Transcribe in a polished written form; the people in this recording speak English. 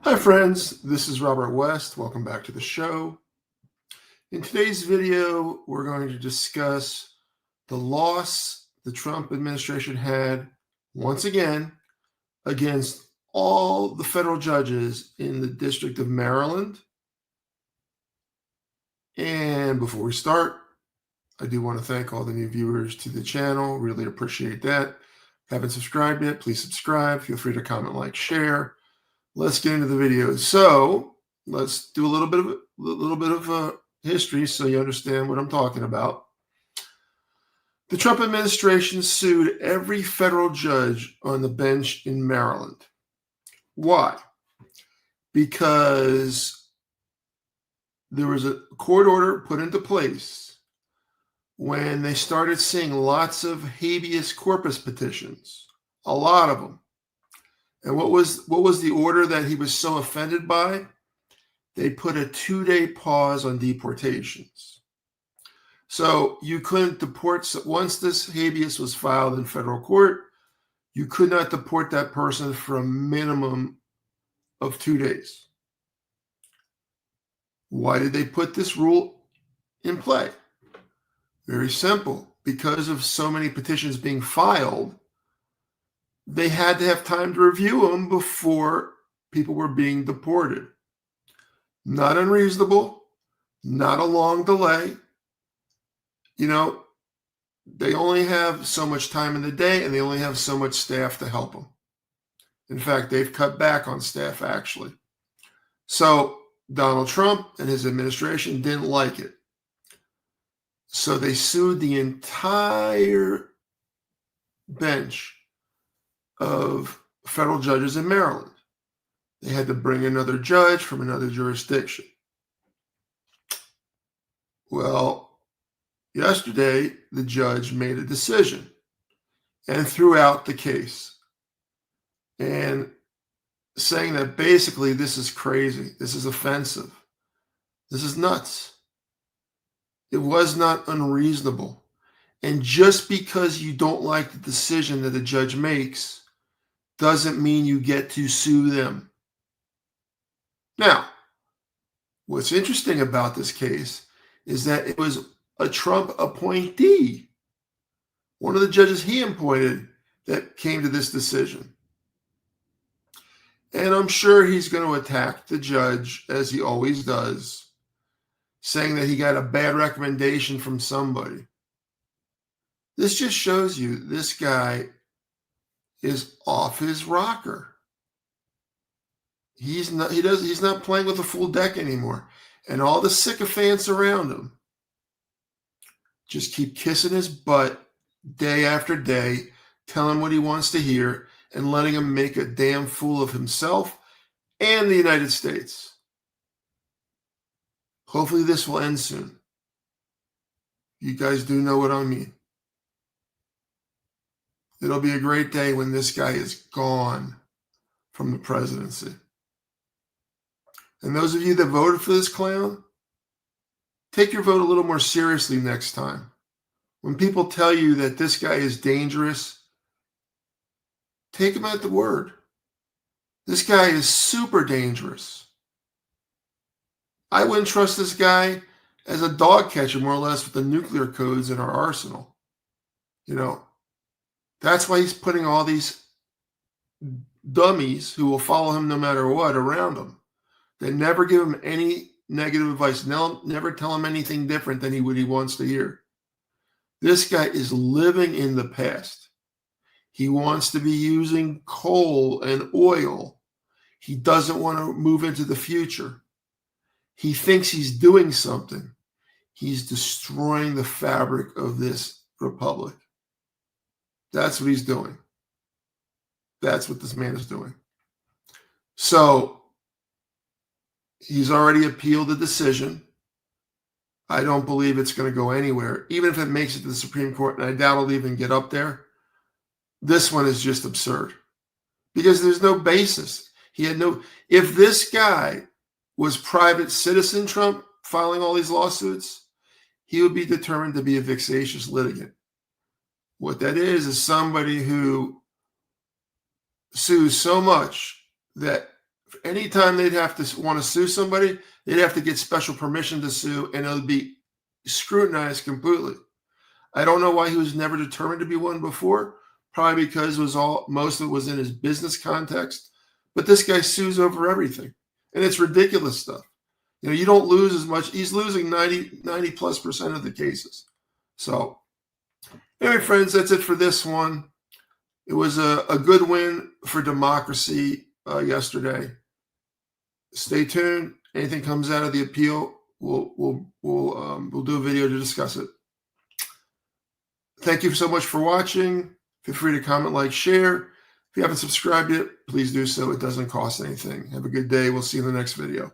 Hi friends, this is Robert West. Welcome back to the show. In today's video, we're going to discuss the loss the Trump administration had once again against all the federal judges in the District of Maryland. And before we start, I do want to thank all the new viewers to the channel. Really appreciate that. Haven't subscribed yet, please subscribe. Feel free to comment, like, share. Let's get into the video. So let's do a little bit of history so you understand what I'm talking about. The Trump administration sued every federal judge on the bench in Maryland. Why? Because there was a court order put into place when they started seeing lots of habeas corpus petitions, a lot of them. And what was the order that he was so offended by? They put a 2-day pause on deportations. So you couldn't deport, once this habeas was filed in federal court, you could not deport that person for a minimum of 2 days. Why did they put this rule in play? Very simple. Because of so many petitions being filed, they had to have time to review them before people were being deported. Not unreasonable, not a long delay. You know, they only have so much time in the day and they only have so much staff to help them. In fact, they've cut back on staff actually. So Donald Trump and his administration didn't like it. So they sued the entire bench of federal judges in Maryland. They had to bring another judge from another jurisdiction. Well, yesterday, the judge made a decision and threw out the case and saying that basically this is crazy, this is offensive, this is nuts. It was not unreasonable. And just because you don't like the decision that a judge makes doesn't mean you get to sue them. Now, what's interesting about this case is that it was a Trump appointee, one of the judges he appointed, that came to this decision. And I'm sure he's going to attack the judge, as he always does, saying that he got a bad recommendation from somebody. This just shows you this guy is off his rocker. He's not playing with a full deck anymore. And all the sycophants around him just keep kissing his butt day after day, telling him what he wants to hear, and letting him make a damn fool of himself and the United States. Hopefully this will end soon. You guys do know what I mean. It'll be a great day when this guy is gone from the presidency. And those of you that voted for this clown, take your vote a little more seriously next time. When people tell you that this guy is dangerous, take him at the word. This guy is super dangerous. I wouldn't trust this guy as a dog catcher, more or less, with the nuclear codes in our arsenal. You know, that's why he's putting all these dummies who will follow him no matter what around him. They never give him any negative advice. Never tell him anything different than what he wants to hear. This guy is living in the past. He wants to be using coal and oil. He doesn't want to move into the future. He thinks he's doing something. He's destroying the fabric of this republic. That's what he's doing. That's what this man is doing. So he's already appealed the decision. I don't believe it's going to go anywhere, even if it makes it to the Supreme Court, and I doubt it'll even get up there. This one is just absurd because there's no basis. If this guy was private citizen Trump filing all these lawsuits, he would be determined to be a vexatious litigant. What that is somebody who sues so much that Anytime they'd have to want to sue somebody, they'd have to get special permission to sue, and it would be scrutinized completely. I don't know why he was never determined to be one before. Probably because most of it was in his business context. But this guy sues over everything, and it's ridiculous stuff. You don't lose as much. He's losing 90+% of the cases. So, anyway, friends, that's it for this one. It was a good win for democracy yesterday. Stay tuned. Anything comes out of the appeal, we'll do a video to discuss it. Thank you so much for watching. Feel free to comment, like, share. If you haven't subscribed yet, please do so. It doesn't cost anything. Have a good day. We'll see you in the next video.